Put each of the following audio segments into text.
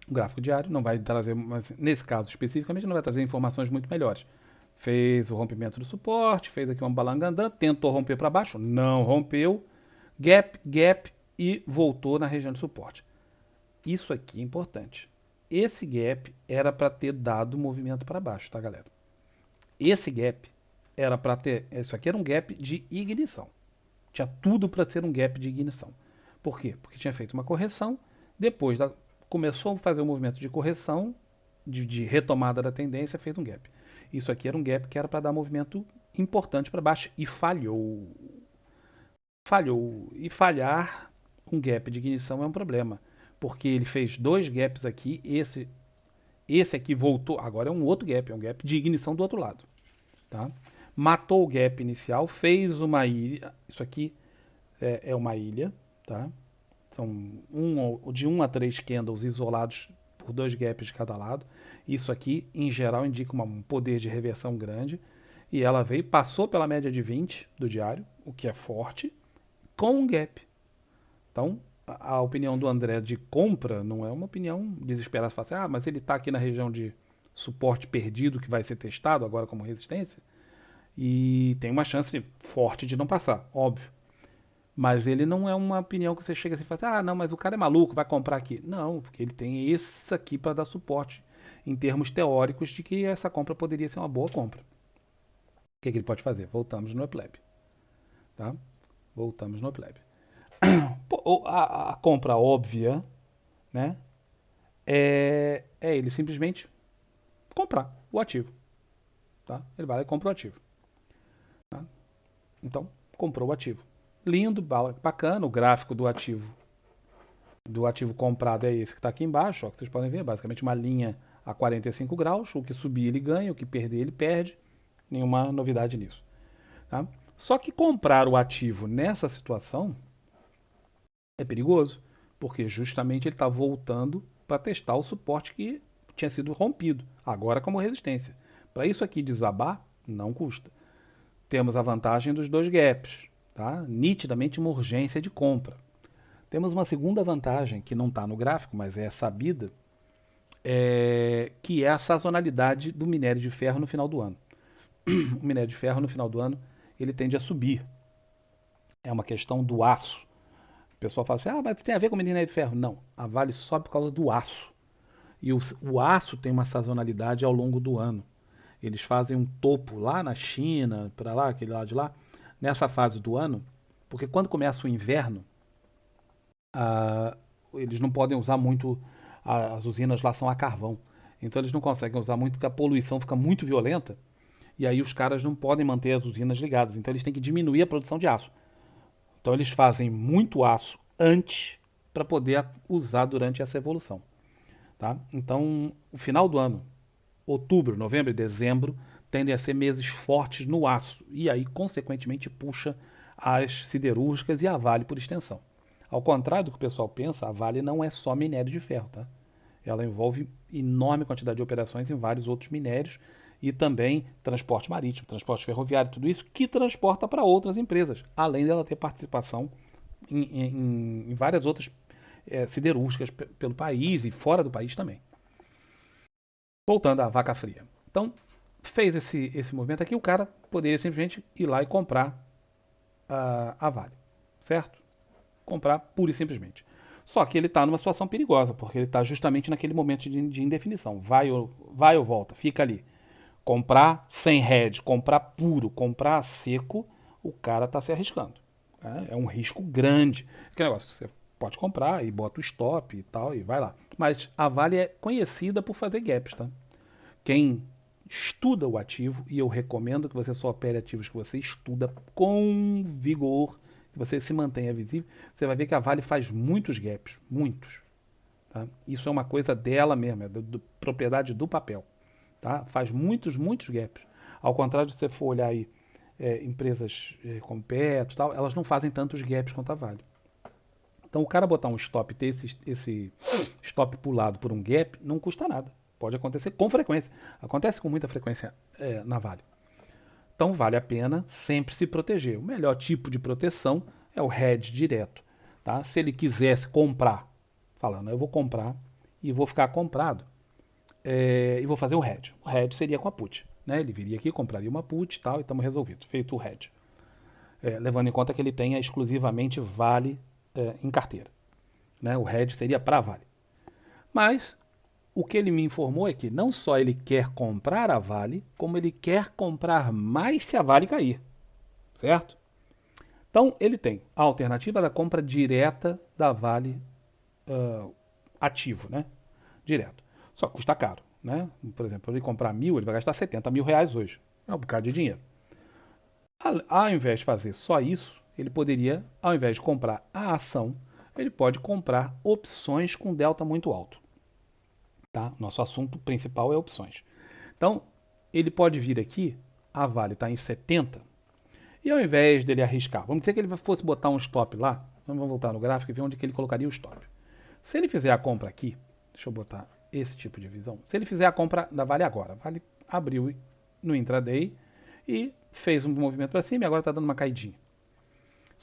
O gráfico diário não vai trazer, mas nesse caso especificamente, não vai trazer informações muito melhores. Fez o rompimento do suporte, fez aqui uma balangandã, tentou romper para baixo, não rompeu, gap, gap e voltou na região de suporte. Isso aqui é importante. Esse gap era para ter dado movimento para baixo, tá, galera? Esse gap era para ter. Isso aqui era um gap de ignição. Tinha tudo para ser um gap de ignição. Por quê? Porque tinha feito uma correção, depois começou a fazer um movimento de correção, de retomada da tendência, fez um gap. Isso aqui era um gap que era para dar movimento importante para baixo e falhou. Falhou. E falhar um gap de ignição é um problema, porque ele fez dois gaps aqui, esse aqui voltou, agora é um outro gap, é um gap de ignição do outro lado, tá? Matou o gap inicial, fez uma ilha, isso aqui é uma ilha, tá? São de um a 3 candles isolados por dois gaps de cada lado. Isso aqui, em geral, indica um poder de reversão grande. E ela veio, passou pela média de 20 do diário, o que é forte, com um gap. Então, a opinião do André de compra não é uma opinião desesperada. Você fala assim, mas ele está aqui na região de suporte perdido que vai ser testado agora como resistência e tem uma chance forte de não passar, óbvio. Mas ele não é uma opinião que você chega assim e fala assim, não, mas o cara é maluco, vai comprar aqui. Não, porque ele tem isso aqui para dar suporte em termos teóricos de que essa compra poderia ser uma boa compra. O que, que ele pode fazer? Voltamos no Epleb, tá? Voltamos no Epleb. A compra óbvia, né, é ele simplesmente comprar o ativo, tá? Ele vai lá e compra o ativo, tá? Então, comprou o ativo. Lindo, bacana, o gráfico do ativo comprado é esse que está aqui embaixo, ó, que vocês podem ver, basicamente uma linha a 45 graus, o que subir ele ganha, o que perder ele perde, nenhuma novidade nisso. Tá? Só que comprar o ativo nessa situação é perigoso, porque justamente ele está voltando para testar o suporte que tinha sido rompido, agora como resistência. Para isso aqui desabar, não custa. Temos a vantagem dos dois gaps, tá? Nitidamente uma urgência de compra. Temos uma segunda vantagem que não está no gráfico, mas é sabida, que é a sazonalidade do minério de ferro no final do ano. O minério de ferro no final do ano ele tende a subir. É uma questão do aço. O pessoal fala assim, mas tem a ver com o minério de ferro? Não, a Vale sobe por causa do aço. E o aço tem uma sazonalidade ao longo do ano. Eles fazem um topo lá na China, para lá, aquele lado de lá, nessa fase do ano, porque quando começa o inverno, ah, eles não podem usar muito, as usinas lá são a carvão. Então eles não conseguem usar muito porque a poluição fica muito violenta e aí os caras não podem manter as usinas ligadas. Então eles têm que diminuir a produção de aço. Então eles fazem muito aço antes para poder usar durante essa evolução. Tá? Então, o final do ano, outubro, novembro e dezembro, tendem a ser meses fortes no aço e aí, consequentemente, puxa as siderúrgicas e a Vale por extensão. Ao contrário do que o pessoal pensa, a Vale não é só minério de ferro, tá? Ela envolve enorme quantidade de operações em vários outros minérios e também transporte marítimo, transporte ferroviário, tudo isso que transporta para outras empresas, além dela ter participação em várias outras siderúrgicas pelo país e fora do país também. Voltando à vaca fria. Então, fez esse movimento aqui, o cara poderia simplesmente ir lá e comprar a Vale, certo? Comprar pura e simplesmente. Só que ele está numa situação perigosa, porque ele está justamente naquele momento de indefinição. Vai ou volta, fica ali. Comprar sem hedge, comprar puro, comprar seco, o cara está se arriscando. Né? É um risco grande. Que negócio, você pode comprar e bota o stop e tal, e vai lá. Mas a Vale é conhecida por fazer gaps, tá? Quem estuda o ativo, e eu recomendo que você só opere ativos que você estuda com vigor, que você se mantenha visível, você vai ver que a Vale faz muitos gaps, muitos. Tá? Isso é uma coisa dela mesmo, é propriedade do papel. Tá? Faz muitos, muitos gaps. Ao contrário de você for olhar aí empresas como Petro, tal, elas não fazem tantos gaps quanto a Vale. Então o cara botar um stop, ter esse stop pulado por um gap, não custa nada. Pode acontecer com frequência. Acontece com muita frequência na Vale. Então vale a pena sempre se proteger. O melhor tipo de proteção é o hedge direto. Tá? Se ele quisesse comprar, falando, eu vou comprar e vou ficar comprado e vou fazer um hedge. O hedge seria com a put. Né? Ele viria aqui, compraria uma put e tal, e estamos resolvidos. Feito o hedge. Levando em conta que ele tenha exclusivamente Vale em carteira. Né? O hedge seria para Vale. Mas o que ele me informou é que não só ele quer comprar a Vale, como ele quer comprar mais se a Vale cair. Certo? Então, ele tem a alternativa da compra direta da Vale ativo, né? Direto. Só que custa caro, né? Por exemplo, ele comprar 1.000, ele vai gastar 70 mil reais hoje. É um bocado de dinheiro. Ao invés de fazer só isso, ele poderia, ao invés de comprar a ação, ele pode comprar opções com delta muito alto. Tá? Nosso assunto principal é opções. Então, ele pode vir aqui, a Vale está em 70, e ao invés dele arriscar, vamos dizer que ele fosse botar um stop lá, vamos voltar no gráfico e ver onde que ele colocaria o stop. Se ele fizer a compra aqui, deixa eu botar esse tipo de visão, se ele fizer a compra da Vale agora, Vale abriu no intraday e fez um movimento para cima e agora está dando uma caidinha.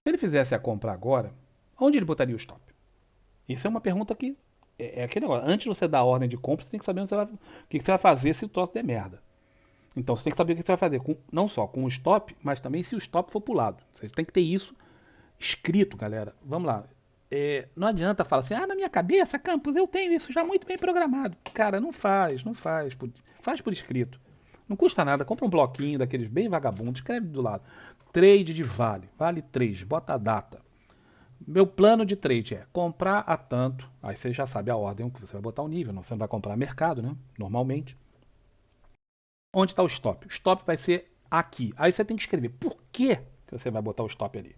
Se ele fizesse a compra agora, onde ele botaria o stop? Isso é uma pergunta que é aquele negócio. Antes de você dar a ordem de compra, você tem que saber o que você vai fazer se o troço der merda. Então você tem que saber o que você vai fazer, não só com o stop, mas também se o stop for pro lado. Você tem que ter isso escrito, galera. Vamos lá. Não adianta falar assim, na minha cabeça, Campos, eu tenho isso já muito bem programado. Cara, não faz. Faz por escrito. Não custa nada, compra um bloquinho daqueles bem vagabundos, escreve do lado. Trade de Vale 3, bota a data. Meu plano de trade é comprar a tanto, aí você já sabe a ordem que você vai botar o nível, você não vai comprar mercado, né? Normalmente. Onde está o stop? O stop vai ser aqui. Aí você tem que escrever por que você vai botar o stop ali.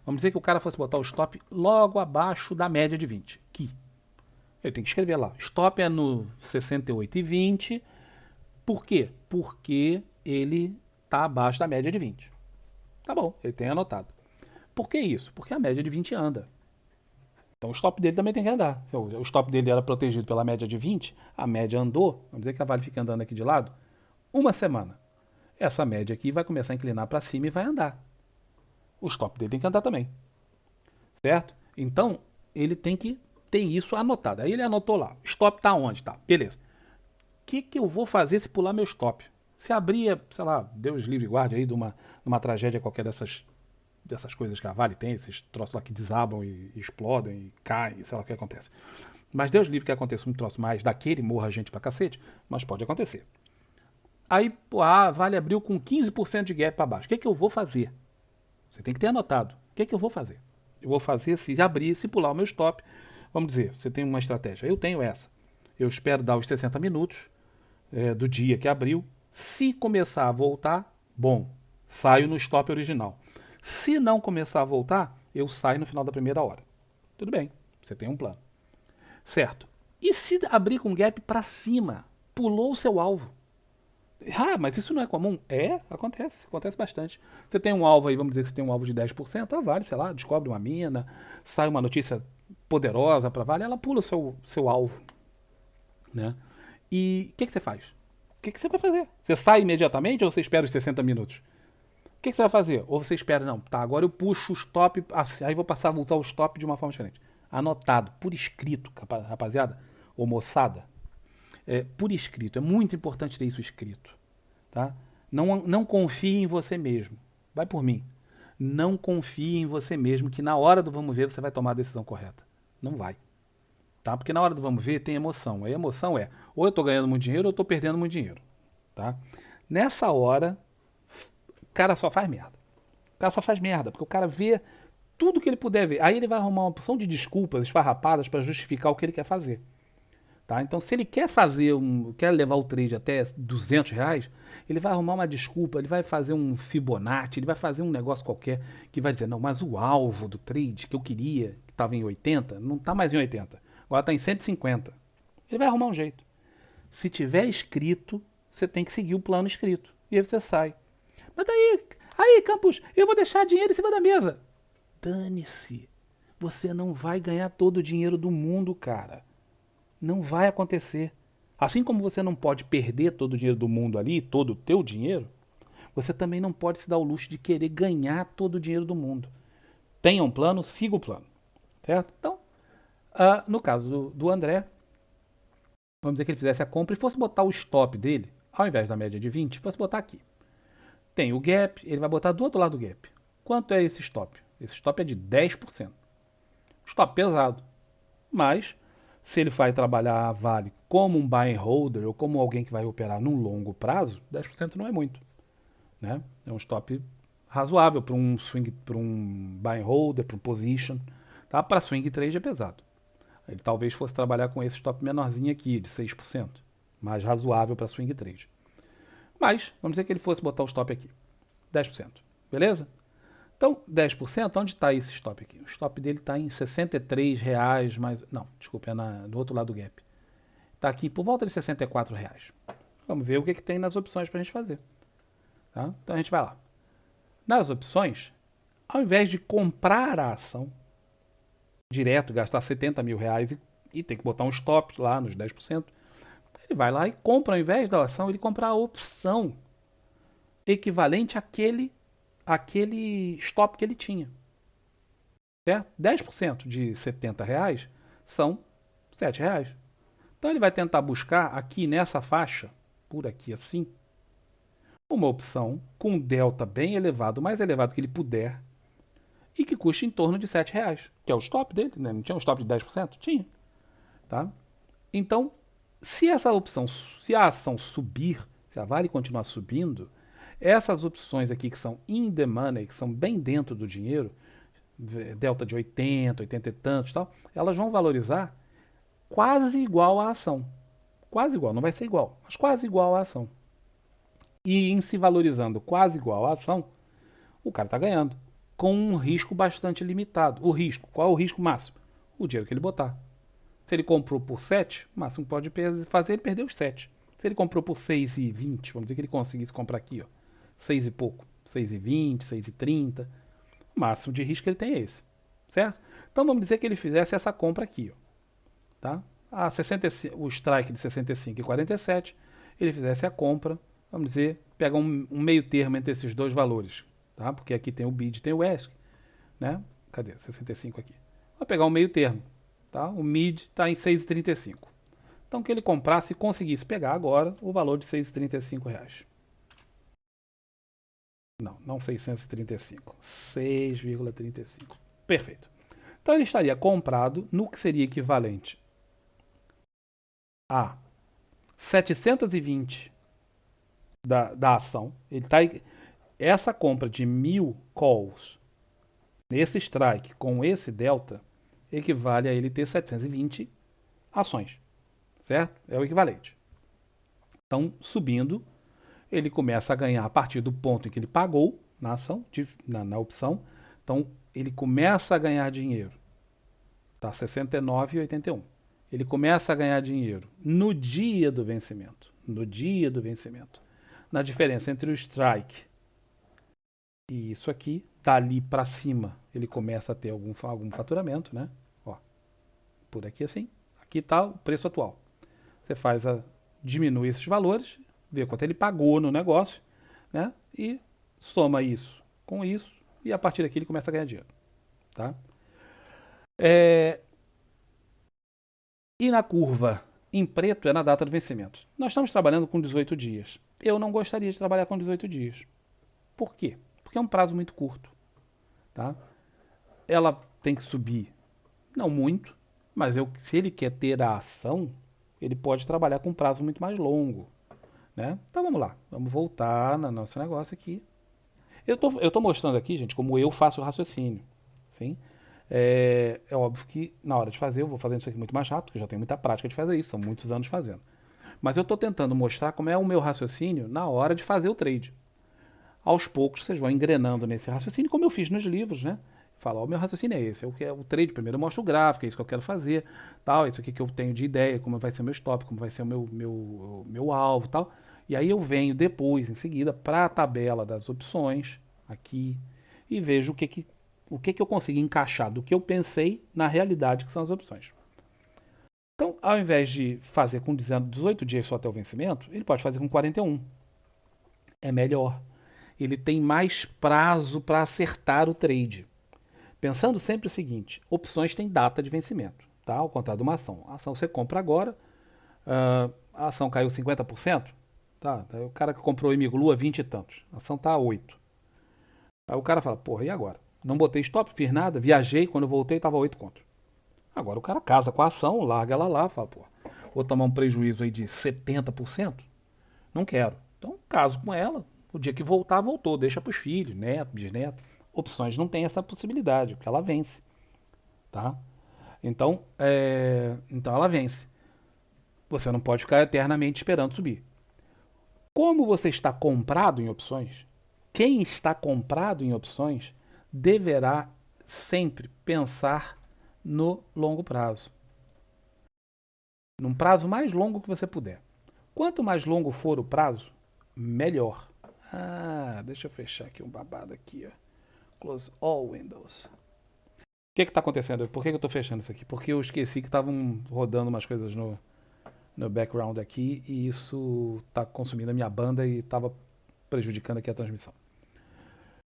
Vamos dizer que o cara fosse botar o stop logo abaixo da média de 20. Aqui. Ele tem que escrever lá. Stop é no 68,20. Por quê? Porque ele está abaixo da média de 20. Tá bom, ele tem anotado. Por que isso? Porque a média de 20 anda. Então o stop dele também tem que andar. O stop dele era protegido pela média de 20, a média andou, vamos dizer que a Vale fica andando aqui de lado, uma semana. Essa média aqui vai começar a inclinar para cima e vai andar. O stop dele tem que andar também. Certo? Então, ele tem que ter isso anotado. Aí ele anotou lá. Stop está onde? Tá. Beleza. O que eu vou fazer se pular meu stop? Se abrir, sei lá, Deus livre e guarde aí de uma tragédia qualquer dessas coisas que a Vale tem, esses troços lá que desabam e explodem e caem, sei lá o que acontece. Mas Deus livre que aconteça um troço mais daquele, morra gente pra cacete, mas pode acontecer. Aí, a Vale abriu com 15% de gap para baixo. O que eu vou fazer? Você tem que ter anotado. O que eu vou fazer? Eu vou fazer se abrir, se pular o meu stop. Vamos dizer, você tem uma estratégia. Eu tenho essa. Eu espero dar os 60 minutos do dia que abriu. Se começar a voltar, bom, saio no stop original. Se não começar a voltar, eu saio no final da primeira hora. Tudo bem, você tem um plano. Certo. E se abrir com gap para cima? Pulou o seu alvo. Mas isso não é comum? Acontece bastante. Você tem um alvo aí, vamos dizer que você tem um alvo de 10%, Vale, sei lá, descobre uma mina, sai uma notícia poderosa para Vale, ela pula o seu alvo. Né? E o que você faz? O que você vai fazer? Você sai imediatamente ou você espera os 60 minutos? O que você vai fazer? Ou você espera, não, tá, agora eu puxo o stop, aí vou passar a usar o stop de uma forma diferente. Anotado, por escrito, rapaziada, ou moçada, por escrito. É muito importante ter isso escrito. Tá? Não confie em você mesmo. Vai por mim. Não confie em você mesmo que na hora do vamos ver você vai tomar a decisão correta. Não vai. Tá? Porque na hora do vamos ver tem emoção. A emoção é ou eu estou ganhando muito dinheiro ou eu estou perdendo muito dinheiro. Tá? Nessa hora, o cara só faz merda. O cara só faz merda, porque o cara vê tudo que ele puder ver. Aí ele vai arrumar uma opção de desculpas esfarrapadas para justificar o que ele quer fazer. Tá? Então, se ele quer levar o trade até R$ 200, ele vai arrumar uma desculpa, ele vai fazer um Fibonacci, ele vai fazer um negócio qualquer que vai dizer, não, mas o alvo do trade que eu queria, que estava em 80, não está mais em 80, agora está em 150. Ele vai arrumar um jeito. Se tiver escrito, você tem que seguir o plano escrito. E aí você sai. Mas aí Campos, eu vou deixar dinheiro em cima da mesa. Dane-se. Você não vai ganhar todo o dinheiro do mundo, cara. Não vai acontecer. Assim como você não pode perder todo o dinheiro do mundo ali, todo o teu dinheiro, você também não pode se dar o luxo de querer ganhar todo o dinheiro do mundo. Tenha um plano, siga o plano. Certo? Então, no caso do André, Vamos dizer que ele fizesse a compra e fosse botar o stop dele, ao invés da média de 20, fosse botar aqui. Tem o gap, ele vai botar do outro lado do gap. Quanto é esse stop? Esse stop é de 10%. Stop pesado. Mas, se ele vai trabalhar a Vale como um buy and holder ou como alguém que vai operar num longo prazo, 10% não é muito. Né? É um stop razoável para um swing, para um buy and holder, para um position. Tá? Para swing trade é pesado. Ele talvez fosse trabalhar com esse stop menorzinho aqui, de 6%. Mais razoável para swing trade. Mas, vamos dizer que ele fosse botar o stop aqui. 10%. Beleza? Então, 10%, onde está esse stop aqui? O stop dele está em R$ 63, mais. Não, desculpa, é do outro lado do gap. Está aqui por volta de R$ 64. Vamos ver o que tem nas opções para a gente fazer. Tá? Então a gente vai lá. Nas opções, ao invés de comprar a ação direto, gastar R$ 70.000 e ter que botar um stop lá nos 10%, ele vai lá e compra, ao invés da ação, ele compra a opção equivalente àquele stop que ele tinha. Certo? 10% de R$ 70 são R$ 7. Então ele vai tentar buscar aqui nessa faixa, por aqui assim, uma opção com um delta bem elevado, o mais elevado que ele puder, e que custe em torno de R$ 7, que é o stop dele, né? Não tinha um stop de 10%? Tinha. Tá? Então, se a ação subir, se a Vale continuar subindo, essas opções aqui que são in the money, que são bem dentro do dinheiro, delta de 80, 80 e tantos, tal, elas vão valorizar quase igual à ação. Quase igual, não vai ser igual, mas quase igual à ação. E em se valorizando quase igual à ação, o cara está ganhando, com um risco bastante limitado. O risco, qual é o risco máximo? O dinheiro que ele botar. Se ele comprou por 7, o máximo que pode fazer é ele perder os 7. Se ele comprou por 6,20, vamos dizer que ele conseguisse comprar aqui, ó, 6 e pouco, 6,20, 6,30, o máximo de risco que ele tem é esse, certo? Então vamos dizer que ele fizesse essa compra aqui, ó, tá? O strike de 65 e 47, ele fizesse a compra, vamos dizer, pega um meio termo entre esses dois valores, tá? Porque aqui tem o bid e tem o ask, né? Cadê? 65 aqui. Vou pegar um meio termo, tá? O mid está em 6,35. Então que ele comprasse e conseguisse pegar agora o valor de R$ 6,35. Não, não 635, 6,35. Perfeito. Então ele estaria comprado no que seria equivalente a 720 da ação. Essa compra de 1.000 calls nesse strike com esse delta equivale a ele ter 720 ações, certo? É o equivalente. Então, subindo, ele começa a ganhar a partir do ponto em que ele pagou na ação, na opção. Então, ele começa a ganhar dinheiro. Tá 69,81. Ele começa a ganhar dinheiro no dia do vencimento. No dia do vencimento. Na diferença entre o strike e isso aqui, dali para cima, ele começa a ter algum faturamento, né? Ó, por aqui assim. Aqui está o preço atual. Você diminui esses valores, vê quanto ele pagou no negócio, né? E soma isso com isso e a partir daqui ele começa a ganhar dinheiro, tá? É, E na curva em preto é na data do vencimento. Nós estamos trabalhando com 18 dias. Eu não gostaria de trabalhar com 18 dias. Por quê? Porque é um prazo muito curto. Tá? Ela tem que subir, não muito, mas se ele quer ter a ação, ele pode trabalhar com um prazo muito mais longo. Né? Então vamos lá, vamos voltar no nosso negócio aqui. Eu tô mostrando aqui, gente, como eu faço o raciocínio. Sim? É óbvio que na hora de fazer, eu vou fazendo isso aqui muito mais rápido, porque eu já tenho muita prática de fazer isso, são muitos anos fazendo. Mas eu estou tentando mostrar como é o meu raciocínio na hora de fazer o trade. Aos poucos vocês vão engrenando nesse raciocínio, como eu fiz nos livros, né? Fala, o meu raciocínio é esse, é o trade, primeiro eu mostro o gráfico, é isso que eu quero fazer, tal, isso aqui que eu tenho de ideia, como vai ser o meu stop, como vai ser o meu alvo, tal. E aí eu venho depois, em seguida, para a tabela das opções, aqui, e vejo o que eu consigo encaixar do que eu pensei na realidade que são as opções. Então, ao invés de fazer com 18 dias só até o vencimento, ele pode fazer com 41. É melhor. Ele tem mais prazo para acertar o trade. Pensando sempre o seguinte: opções têm data de vencimento, tá? Ao contrário de uma ação. A ação você compra agora, A ação caiu 50%, tá? Aí o cara que comprou o Imiglu a 20 e tantos, a ação tá a 8. Aí o cara fala, porra, e agora? Não botei stop, fiz nada, viajei, quando eu voltei tava 8 conto. Agora o cara casa com a ação, larga ela lá, fala, pô, vou tomar um prejuízo aí de 70%? Não quero. Então caso com ela, o dia que voltar, voltou, deixa pros filhos, neto, bisneto. Opções não tem essa possibilidade, porque ela vence, tá? Então ela vence. Você não pode ficar eternamente esperando subir. Como você está comprado em opções, quem está comprado em opções deverá sempre pensar no longo prazo. Num prazo mais longo que você puder. Quanto mais longo for o prazo, melhor. Deixa eu fechar aqui um babado aqui. Ó. Close all windows. O que está acontecendo? Por que eu estou fechando isso aqui? Porque eu esqueci que estavam rodando umas coisas no background aqui e isso está consumindo a minha banda e estava prejudicando aqui a transmissão.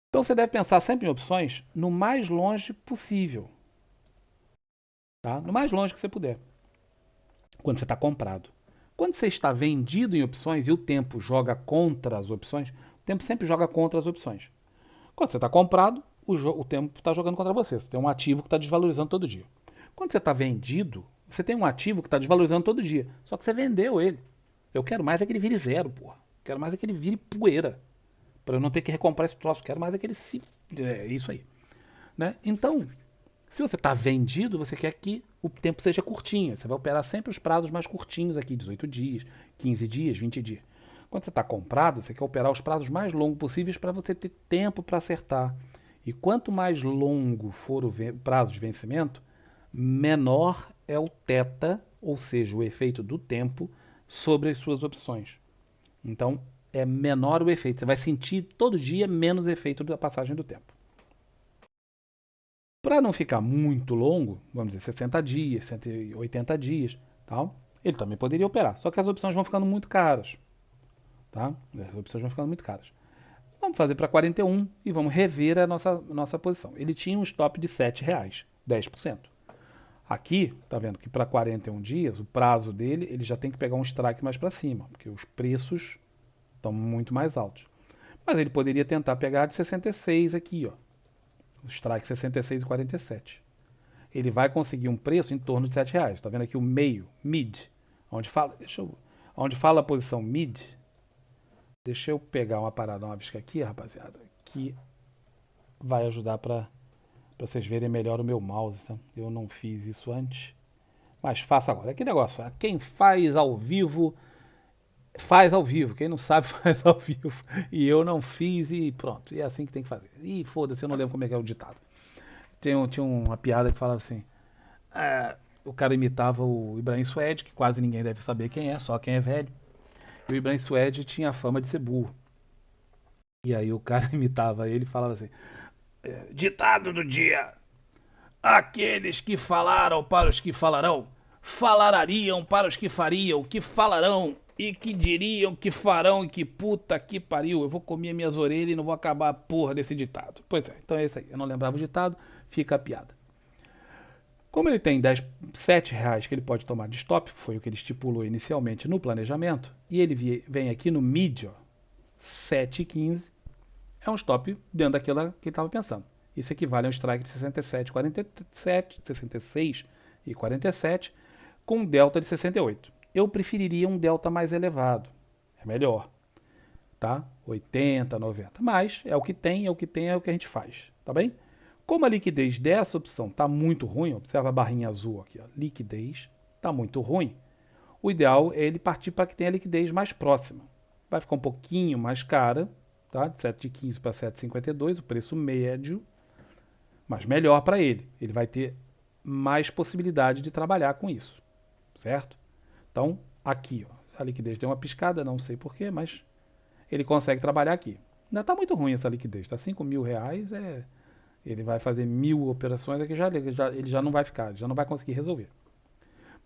Então você deve pensar sempre em opções no mais longe possível. Tá? No mais longe que você puder. Quando você está comprado. Quando você está vendido em opções e o tempo joga contra as opções, o tempo sempre joga contra as opções. Quando você está comprado, o tempo está jogando contra você. Você tem um ativo que está desvalorizando todo dia. Quando você está vendido, você tem um ativo que está desvalorizando todo dia. Só que você vendeu ele. Eu quero mais é que ele vire zero, porra. Quero mais é que ele vire poeira. Para eu não ter que recomprar esse troço. Quero mais é que ele se. É isso aí. Né? Então, se você está vendido, você quer que o tempo seja curtinho. Você vai operar sempre os prazos mais curtinhos aqui, 18 dias, 15 dias, 20 dias. Quando você está comprado, você quer operar os prazos mais longos possíveis para você ter tempo para acertar. E quanto mais longo for o prazo de vencimento, menor é o θ, ou seja, o efeito do tempo, sobre as suas opções. Então, é menor o efeito. Você vai sentir todo dia menos efeito da passagem do tempo. Para não ficar muito longo, vamos dizer 60 dias, 180 dias, tal, ele também poderia operar. Só que as opções vão ficando muito caras. Tá? As opções vão ficando muito caras. Vamos fazer para 41 e vamos rever a nossa posição. Ele tinha um stop de R$ 7, 10%. Aqui, tá vendo que para 41 dias, o prazo dele, ele já tem que pegar um strike mais para cima, porque os preços estão muito mais altos. Mas ele poderia tentar pegar de 66 aqui, ó. O strike 66 e 47. Ele vai conseguir um preço em torno de R$ 7. Está vendo aqui o meio, mid, onde fala a posição mid. Deixa eu pegar uma paranóbica aqui, rapaziada, que vai ajudar para vocês verem melhor o meu mouse. Tá? Eu não fiz isso antes, mas faço agora. Que negócio, quem faz ao vivo, faz ao vivo. Quem não sabe, faz ao vivo. E eu não fiz e pronto. E é assim que tem que fazer. E foda-se, eu não lembro como é que é o ditado. Tinha uma piada que falava assim: o cara imitava o Ibrahim Suede, que quase ninguém deve saber quem é, só quem é velho. E o Ibrahim Suede tinha a fama de ser burro. E aí o cara imitava ele e falava assim: ditado do dia. Aqueles que falaram para os que falarão, falarariam para os que fariam, que falarão e que diriam que farão e que puta que pariu. Eu vou comer minhas orelhas e não vou acabar a porra desse ditado. Pois é, então é isso aí. Eu não lembrava o ditado, fica a piada. Como ele tem R$ 7 que ele pode tomar de stop, foi o que ele estipulou inicialmente no planejamento, e ele vem aqui no mid, ó, 7,15, é um stop dentro daquilo que ele estava pensando. Isso equivale a um strike de 67, 47, 66 e 47, com um delta de 68. Eu preferiria um delta mais elevado, é melhor, tá? 80, 90, mas é o que tem, é o que tem, é o que a gente faz, tá bem? Como a liquidez dessa opção está muito ruim, observa a barrinha azul aqui, ó, liquidez está muito ruim, o ideal é ele partir para que tenha liquidez mais próxima. Vai ficar um pouquinho mais cara, tá? De 7,15 para 7,52, o preço médio, mas melhor para ele. Ele vai ter mais possibilidade de trabalhar com isso, certo? Então, aqui, ó, a liquidez deu uma piscada, não sei porquê, mas ele consegue trabalhar aqui. Ainda está muito ruim essa liquidez, tá? R$ 5.000, ele vai fazer 1.000 operações, aqui ele já não vai ficar, já não vai conseguir resolver.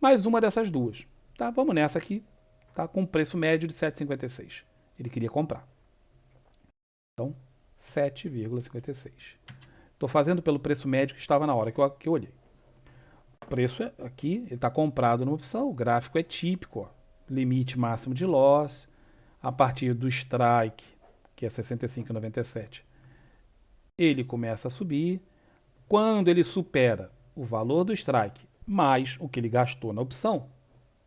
Mais uma dessas duas, tá? Vamos nessa aqui, tá? Com um preço médio de 7,56. Ele queria comprar. Então, 7,56. Estou fazendo pelo preço médio que estava na hora que eu olhei. O preço aqui, ele está comprado numa opção, o gráfico é típico. Ó. limite máximo de loss, a partir do strike, que é 65,97, ele começa a subir. Quando ele supera o valor do strike mais o que ele gastou na opção,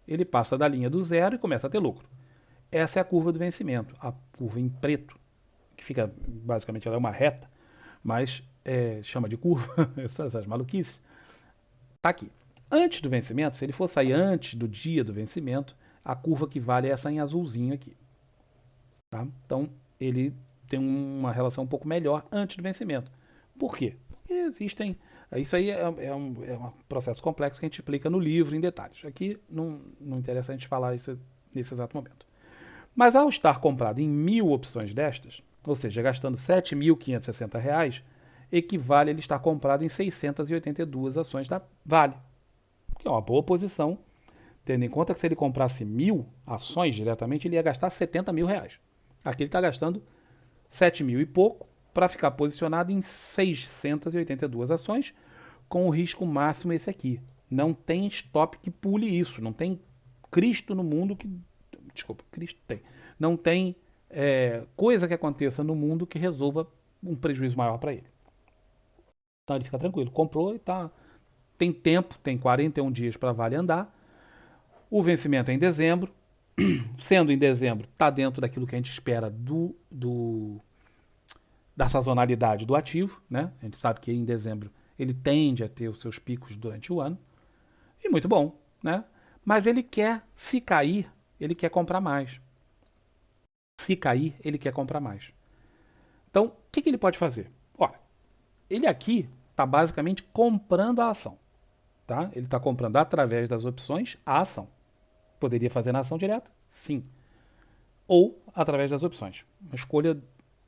ele passa da linha do zero e começa a ter lucro. Essa é a curva do vencimento, a curva em preto, que fica, basicamente, ela é uma reta, mas chama de curva, essas maluquices. Está aqui. Antes do vencimento, se ele for sair antes do dia do vencimento, a curva que vale é essa em azulzinho aqui. Tá? Então, ele tem uma relação um pouco melhor antes do vencimento. Por quê? Porque existem. Isso aí é um processo complexo que a gente explica no livro em detalhes. Aqui não interessa a gente falar isso nesse exato momento. Mas ao estar comprado em 1.000 opções destas, ou seja, gastando R$ 7.560, equivale a ele estar comprado em 682 ações da Vale, que é uma boa posição, tendo em conta que se ele comprasse 1.000 ações diretamente, ele ia gastar R$ 70.000. Aqui ele está gastando 7.000 e pouco para ficar posicionado em 682 ações, com o risco máximo esse aqui. Não tem stop que pule isso, não tem Cristo no mundo que... Desculpa, Cristo tem. Não tem coisa que aconteça no mundo que resolva um prejuízo maior para ele. Então ele fica tranquilo, comprou e tem tempo, tem 41 dias para Vale andar. O vencimento é em dezembro. Sendo em dezembro, está dentro daquilo que a gente espera da sazonalidade do ativo, né? A gente sabe que em dezembro ele tende a ter os seus picos durante o ano. E muito bom, né? Mas ele quer, se cair, ele quer comprar mais. Se cair, ele quer comprar mais. Então, o que ele pode fazer? Olha, ele aqui está basicamente comprando a ação. Tá? Ele está comprando através das opções a ação. Poderia fazer na ação direta? Sim. Ou através das opções. Uma escolha,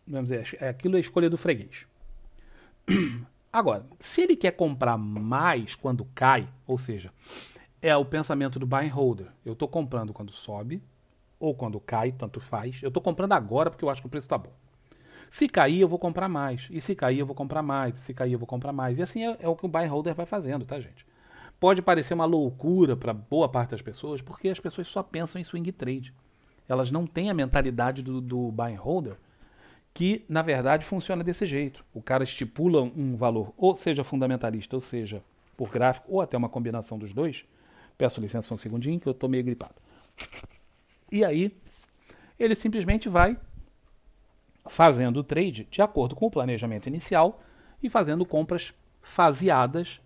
vamos dizer, aquilo é a escolha do freguês. Agora, se ele quer comprar mais quando cai, ou seja, é o pensamento do buy and holder. Eu estou comprando quando sobe ou quando cai, tanto faz. Eu estou comprando agora porque eu acho que o preço está bom. Se cair, eu vou comprar mais. E se cair, eu vou comprar mais. Se cair, eu vou comprar mais. E assim é o que o buy and holder vai fazendo, tá, gente? Pode parecer uma loucura para boa parte das pessoas, porque as pessoas só pensam em swing trade. Elas não têm a mentalidade do buy and holder, que na verdade funciona desse jeito. O cara estipula um valor, ou seja fundamentalista, ou seja por gráfico, ou até uma combinação dos dois. Peço licença um segundinho, que eu estou meio gripado. E aí, ele simplesmente vai fazendo o trade de acordo com o planejamento inicial e fazendo compras faseadas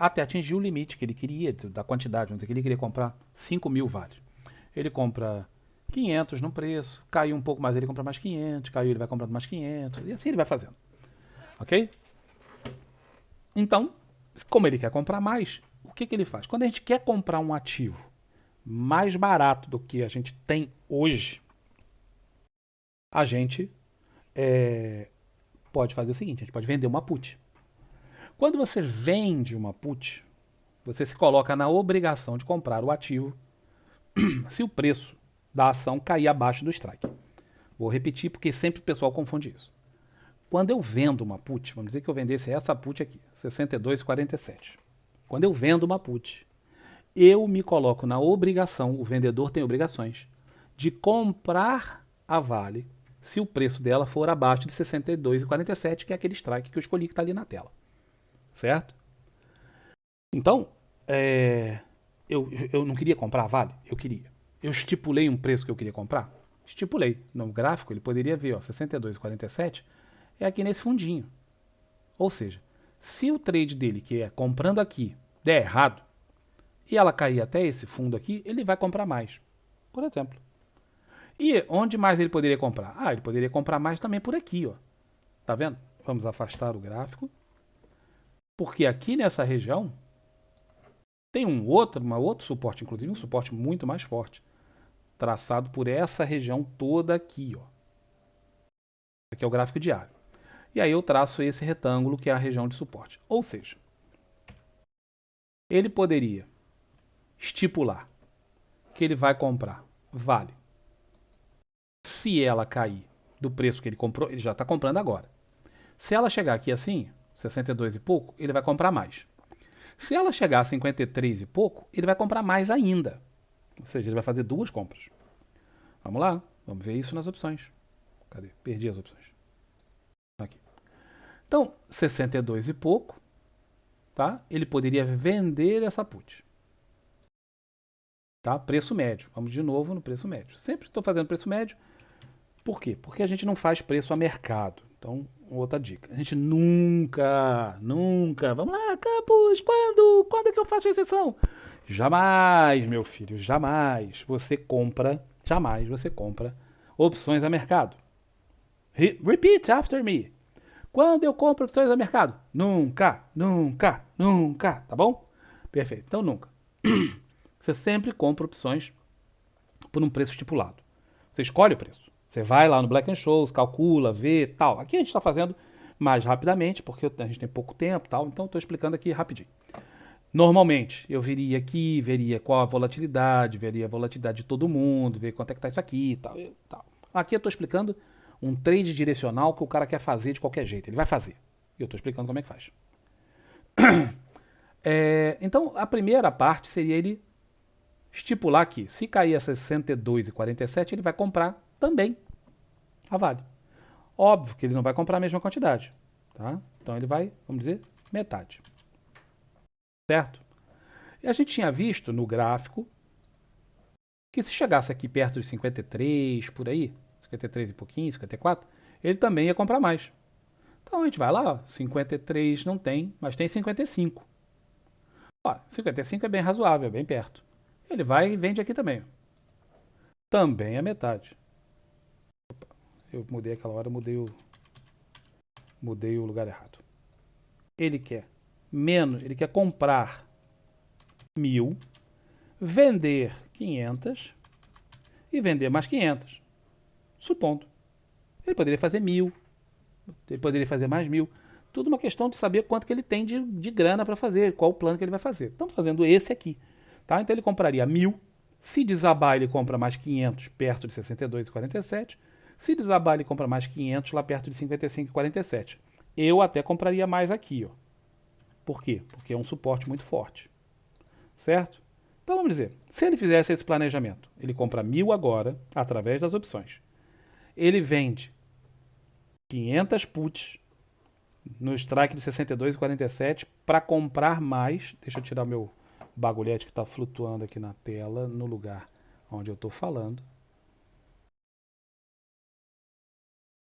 até atingir o limite que ele queria, da quantidade. Vamos dizer que ele queria comprar 5.000 vales. Ele compra 500 no preço, caiu um pouco mais, ele compra mais 500, caiu, ele vai comprando mais 500, e assim ele vai fazendo. Ok? Então, como ele quer comprar mais, o que ele faz? Quando a gente quer comprar um ativo mais barato do que a gente tem hoje, a gente pode fazer o seguinte, a gente pode vender uma put. Quando você vende uma put, você se coloca na obrigação de comprar o ativo se o preço da ação cair abaixo do strike. Vou repetir porque sempre o pessoal confunde isso. Quando eu vendo uma put, vamos dizer que eu vendesse essa put aqui, 62,47. Quando eu vendo uma put, eu me coloco na obrigação, o vendedor tem obrigações, de comprar a Vale se o preço dela for abaixo de 62,47, que é aquele strike que eu escolhi que está ali na tela. Certo? Então, eu não queria comprar a Vale? Eu queria. Eu estipulei um preço que eu queria comprar? Estipulei. No gráfico ele poderia ver, 62,47 é aqui nesse fundinho. Ou seja, se o trade dele, que é comprando aqui, der errado, e ela cair até esse fundo aqui, ele vai comprar mais. Por exemplo. E onde mais ele poderia comprar? Ele poderia comprar mais também por aqui, ó. Tá vendo? Vamos afastar o gráfico. Porque aqui nessa região tem um outro suporte, inclusive um suporte muito mais forte, traçado por essa região toda aqui, ó. Aqui é o gráfico diário. E aí eu traço esse retângulo que é a região de suporte. Ou seja, ele poderia estipular que ele vai comprar Vale. Se ela cair do preço que ele comprou, ele já está comprando agora. Se ela chegar aqui assim, 62 e pouco, ele vai comprar mais. Se ela chegar a 53 e pouco, ele vai comprar mais ainda. Ou seja, ele vai fazer duas compras. Vamos lá, vamos ver isso nas opções. Cadê? Perdi as opções. Aqui. Então, 62 e pouco, tá? Ele poderia vender essa put. Tá? Preço médio. Vamos de novo no preço médio. Sempre estou fazendo preço médio. Por quê? Porque a gente não faz preço a mercado. Então, outra dica. A gente nunca. Vamos lá, Campos, quando é que eu faço a exceção? Jamais, meu filho, jamais jamais você compra opções a mercado. Repeat after me. Quando eu compro opções a mercado? Nunca, tá bom? Perfeito. Então, nunca. Você sempre compra opções por um preço estipulado. Você escolhe o preço. Você vai lá no Black Scholes, calcula, vê, tal. Aqui a gente está fazendo mais rapidamente, porque a gente tem pouco tempo, tal. Então estou explicando aqui rapidinho. Normalmente, eu viria aqui, veria qual a volatilidade, veria a volatilidade de todo mundo, ver quanto é que está isso aqui, tal, tal. Aqui eu estou explicando um trade direcional que o cara quer fazer de qualquer jeito. Ele vai fazer. E eu estou explicando como é que faz. Então, a primeira parte seria ele estipular que se cair a 62,47, ele vai comprar também a Vale. Óbvio que ele não vai comprar a mesma quantidade, tá? Então ele vai, vamos dizer, metade. Certo? E a gente tinha visto no gráfico que se chegasse aqui perto de 53, por aí, 53 e pouquinho, 54, ele também ia comprar mais. Então a gente vai lá, ó, 53 não tem, mas tem 55. Ó, 55 é bem razoável, é bem perto. Ele vai e vende aqui também. Também a metade. Eu mudei aquela hora, mudei o lugar errado. Ele quer menos, ele quer comprar 1.000, vender 500 e vender mais 500. Supondo. Ele poderia fazer 1.000, ele poderia fazer mais 1.000. Tudo uma questão de saber quanto que ele tem de grana para fazer, qual o plano que ele vai fazer. Estamos fazendo esse aqui. Tá? Então ele compraria 1.000. Se desabar, ele compra mais 500 perto de 62,47. Se desabar, ele compra mais 500 lá perto de 55,47. Eu até compraria mais aqui. Ó. Por quê? Porque é um suporte muito forte. Certo? Então vamos dizer, se ele fizesse esse planejamento, ele compra 1.000 agora, através das opções. Ele vende 500 puts no strike de 62,47 para comprar mais. Deixa eu tirar o meu bagulhete que está flutuando aqui na tela, no lugar onde eu estou falando.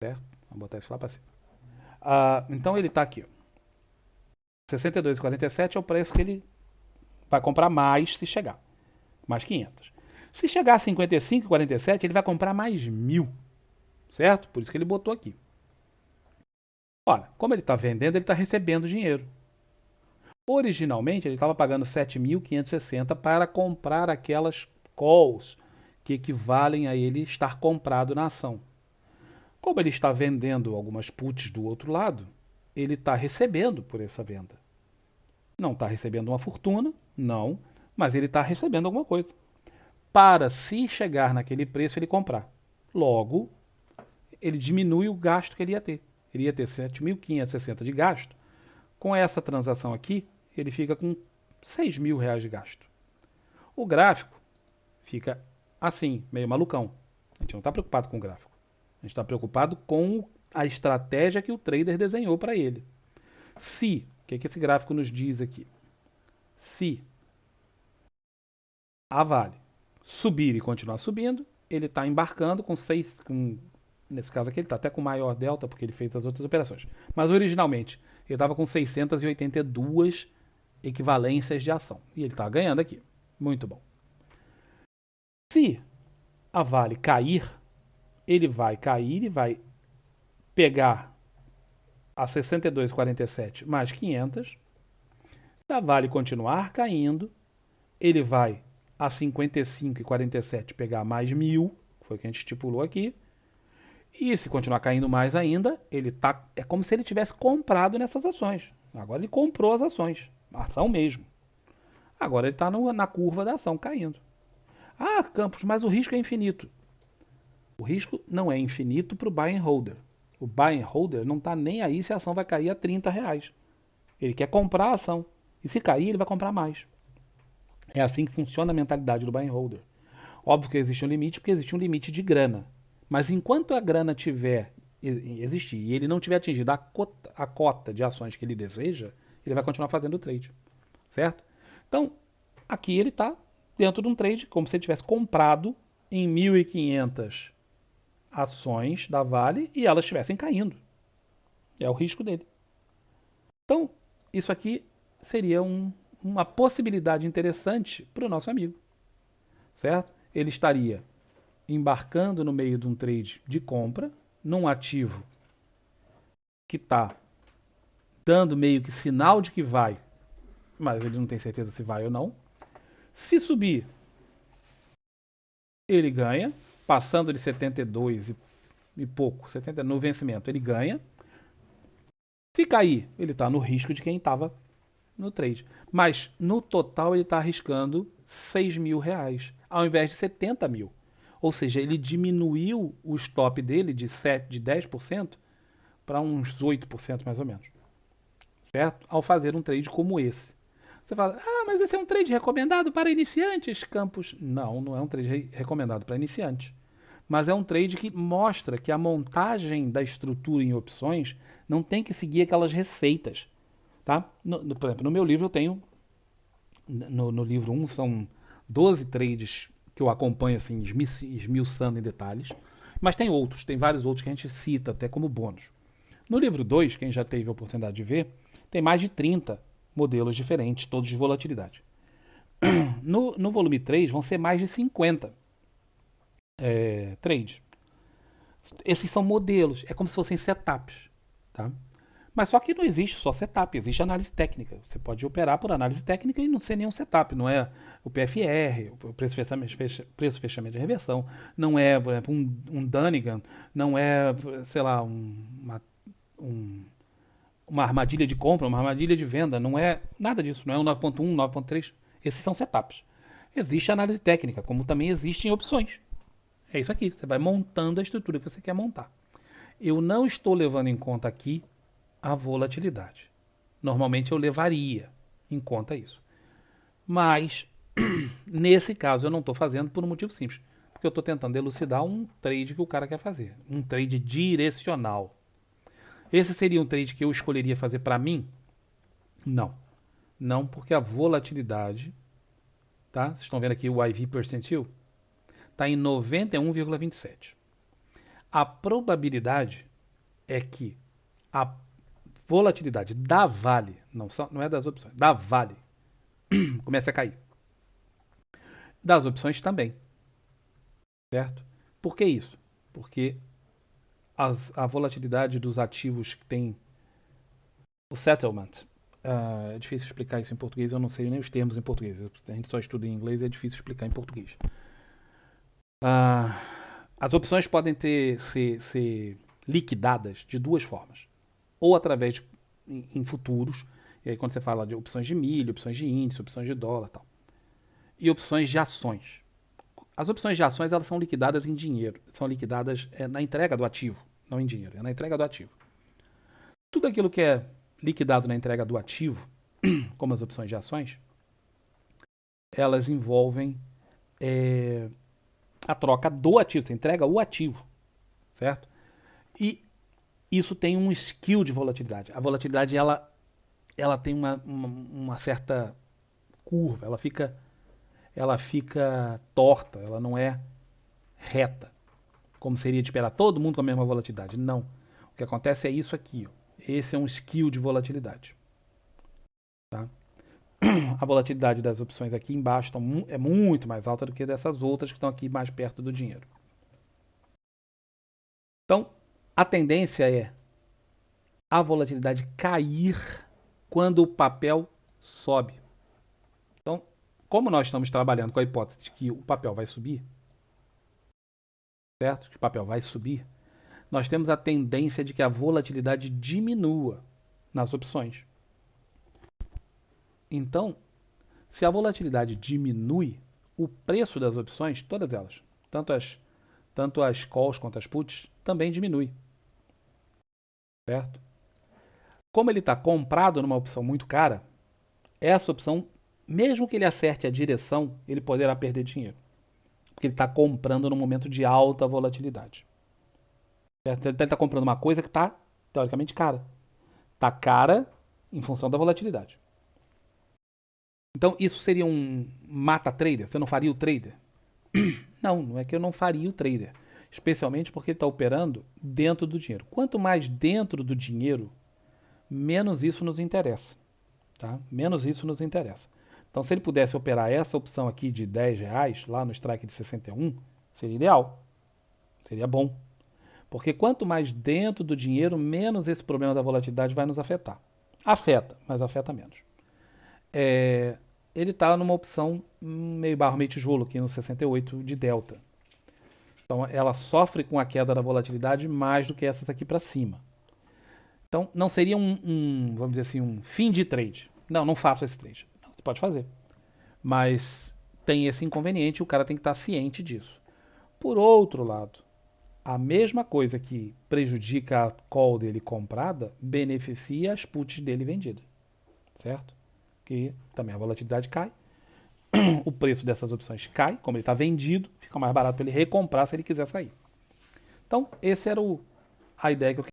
Certo? Vamos botar isso lá para cima. Então ele está aqui. 62,47 é o preço que ele vai comprar mais se chegar. Mais 500. Se chegar a 55,47, ele vai comprar mais 1.000. Certo? Por isso que ele botou aqui. Ora, como ele está vendendo, ele está recebendo dinheiro. Originalmente, ele estava pagando 7.560 para comprar aquelas calls que equivalem a ele estar comprado na ação. Como ele está vendendo algumas puts do outro lado, ele está recebendo por essa venda. Não está recebendo uma fortuna, não, mas ele está recebendo alguma coisa. Para, se chegar naquele preço, ele comprar. Logo, ele diminui o gasto que ele ia ter. Ele ia ter 7.560 de gasto. Com essa transação aqui, ele fica com 6.000 reais de gasto. O gráfico fica assim, meio malucão. A gente não está preocupado com o gráfico. A gente está preocupado com a estratégia que o trader desenhou para ele. Se, o que esse gráfico nos diz aqui? Se a Vale subir e continuar subindo, ele está embarcando com 6, nesse caso aqui ele está até com maior delta porque ele fez as outras operações. Mas originalmente ele estava com 682 equivalências de ação. E ele está ganhando aqui. Muito bom. Se a Vale cair, ele vai cair e vai pegar a 62,47 mais 500. Se a Vale continuar caindo, ele vai a 55,47 pegar mais 1.000, que foi o que a gente estipulou aqui. E se continuar caindo mais ainda, ele tá, é como se ele tivesse comprado nessas ações. Agora ele comprou as ações, a ação mesmo. Agora ele está na curva da ação caindo. Ah, Campos, mas o risco é infinito. O risco não é infinito para o buy and holder. O buy and holder não está nem aí se a ação vai cair a 30 reais. Ele quer comprar a ação. E se cair, ele vai comprar mais. É assim que funciona a mentalidade do buy and holder. Óbvio que existe um limite, porque existe um limite de grana. Mas enquanto a grana existir e ele não tiver atingido a cota de ações que ele deseja, ele vai continuar fazendo o trade, certo? Então, aqui ele está dentro de um trade, como se ele tivesse comprado em 1.500 ações da Vale e elas estivessem caindo. É o risco dele. Então, isso aqui seria uma possibilidade interessante para o nosso amigo, certo? Ele estaria embarcando no meio de um trade de compra, num ativo que está dando meio que sinal de que vai, mas ele não tem certeza se vai ou não. Se subir, ele ganha, passando de 72 e pouco, 70 no vencimento, ele ganha. Se cair, ele está no risco de quem estava no trade. Mas no total ele está arriscando 6 mil reais, ao invés de 70 mil. Ou seja, ele diminuiu o stop dele de 10% para uns 8% mais ou menos. Certo? Ao fazer um trade como esse. Você fala, mas esse é um trade recomendado para iniciantes, Campos? Não, não é um trade recomendado para iniciantes. Mas é um trade que mostra que a montagem da estrutura em opções não tem que seguir aquelas receitas. Tá? Por exemplo, no meu livro eu tenho, no livro 1 são 12 trades que eu acompanho assim, esmiuçando em detalhes, mas tem vários outros que a gente cita até como bônus. No livro 2, quem já teve a oportunidade de ver, tem mais de 30 modelos diferentes, todos de volatilidade. No volume 3 vão ser mais de 50 trades. Esses são modelos, é como se fossem setups. Tá? Mas só que não existe só setup, existe análise técnica. Você pode operar por análise técnica e não ser nenhum setup. Não é o PFR, o preço fechamento de reversão, não é, por exemplo, um Dunnigan, não é, sei lá, uma armadilha de compra, uma armadilha de venda, não é nada disso, não é um 9.1, 9.3. Esses são setups. Existe análise técnica, como também existe em opções. É isso aqui, você vai montando a estrutura que você quer montar. Eu não estou levando em conta aqui a volatilidade. Normalmente eu levaria em conta isso. Mas, nesse caso, eu não estou fazendo por um motivo simples. Porque eu estou tentando elucidar um trade que o cara quer fazer. Um trade direcional. Esse seria um trade que eu escolheria fazer para mim? Não. Não, porque a volatilidade, tá? Vocês estão vendo aqui o IV percentil? Está em 91,27. A probabilidade é que a volatilidade da Vale, não é das opções, da Vale, comece a cair. Das opções também, certo? Por que isso? Porque a volatilidade dos ativos que tem o settlement, é difícil explicar isso em português, eu não sei nem os termos em português, a gente só estuda em inglês e é difícil explicar em português. As opções podem ser liquidadas de duas formas. Ou através em futuros, e aí quando você fala de opções de milho, opções de índice, opções de dólar e tal. E opções de ações. As opções de ações elas são liquidadas em dinheiro, são liquidadas na entrega do ativo, não em dinheiro, é na entrega do ativo. Tudo aquilo que é liquidado na entrega do ativo, como as opções de ações, elas envolvem a troca do ativo, você entrega o ativo, certo? E isso tem um skill de volatilidade. A volatilidade ela tem uma certa curva, ela fica torta, ela não é reta, como seria de esperar todo mundo com a mesma volatilidade. Não. O que acontece é isso aqui. Ó. Esse é um skill de volatilidade. Tá? A volatilidade das opções aqui embaixo é muito mais alta do que dessas outras que estão aqui mais perto do dinheiro. Então, a tendência é a volatilidade cair quando o papel sobe. Então, como nós estamos trabalhando com a hipótese de que o papel vai subir, certo? Que o papel vai subir, nós temos a tendência de que a volatilidade diminua nas opções. Então, se a volatilidade diminui, o preço das opções, todas elas, tanto as calls quanto as puts, também diminui. Certo? Como ele está comprado numa opção muito cara, essa opção, mesmo que ele acerte a direção, ele poderá perder dinheiro. Porque ele está comprando no momento de alta volatilidade. Certo? Ele está comprando uma coisa que está, teoricamente, cara. Está cara em função da volatilidade. Então, isso seria um mata trader? Você não faria o trader? Não, não é que eu não faria o trader. Especialmente porque ele está operando dentro do dinheiro. Quanto mais dentro do dinheiro, menos isso nos interessa. Tá? Menos isso nos interessa. Então, se ele pudesse operar essa opção aqui de R$ 10 lá no strike de 61, seria ideal. Seria bom. Porque quanto mais dentro do dinheiro, menos esse problema da volatilidade vai nos afetar. Afeta, mas afeta menos. É, ele está numa opção meio barro, meio tijolo, aqui no 68 de delta. Então ela sofre com a queda da volatilidade mais do que essas aqui para cima. Então não seria vamos dizer assim, um fim de trade. Não, não faço esse trade. Não, você pode fazer. Mas tem esse inconveniente e o cara tem que estar ciente disso. Por outro lado, a mesma coisa que prejudica a call dele comprada, beneficia as puts dele vendidas. Certo? Que também a volatilidade cai. O preço dessas opções cai, como ele está vendido, fica mais barato para ele recomprar se ele quiser sair. Então, essa era a ideia que eu